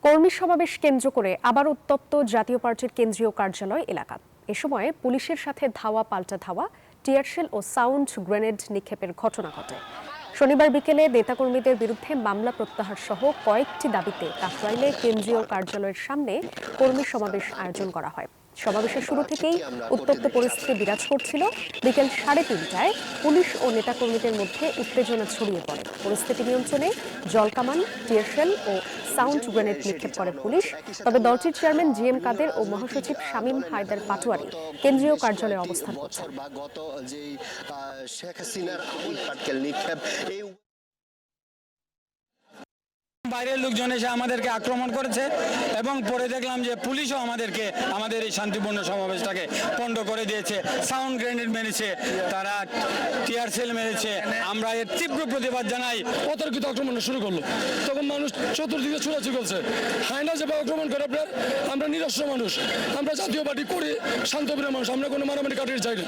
কর্মী সমাবেশ কেন্দ্র করে আবার উত্তপ্ত জাতীয় পার্টির কেন্দ্রীয় কার্যালয় এলাকা। এ সময় পুলিশের সাথে ধাওয়া পাল্টা ধাওয়া, টিয়ারশেল ও সাউন্ড গ্রেনেড নিক্ষেপের ঘটনা ঘটে। শনিবার বিকেলে নেতাকর্মীদের বিরুদ্ধে মামলা প্রত্যাহার সহ কয়েকটি দাবিতে কাকরাইলে কেন্দ্রীয় কার্যালয়ের সামনে কর্মী সমাবেশ আয়োজন করা হয়। সমাবেশের শুরু থেকেই উত্তপ্ত পরিস্থিতি বিরাজ করছিল। বিকেল 3:30টায় পুলিশ ও নেতাকর্মীদের মধ্যে উত্তেজনা ছড়িয়ে পড়ে। পরিস্থিতি নিয়ন্ত্রণে জলকামান, টিয়ারশেল ও সাউন্ড গ্রেনেড নিক্ষেপ করে পুলিশ। তবে দলটির চেয়ারম্যান জিএম কাদের ও মহাসচিব শামীম হায়দার পাটোয়ারি কেন্দ্রীয় কার্যালয়ে অবস্থান করছেন। বাইরের লোকজন এসে আমাদেরকে আক্রমণ করেছে এবং পরে দেখলাম যে পুলিশও আমাদের এই শান্তিপূর্ণ সমাবেশটাকে পণ্ড করে দিয়েছে। সাউন্ড গ্রেনেড মেরেছে, তারা টিয়ার সেল মেরেছে। আমরা এর তীব্র প্রতিবাদ জানাই। অতর্কিত আক্রমণ শুরু করলো, তখন মানুষ চতুর্দিকে ছোড়াছুড়ি করছে। হায়না যেভাবে আক্রমণ করে আপনার, আমরা নিরস্ত্র মানুষ, আমরা জাতীয় পার্টি করি, শান্তপ্রিয় মানুষ, আমরা কোনো মারামারি কাটিয়ে চাই না।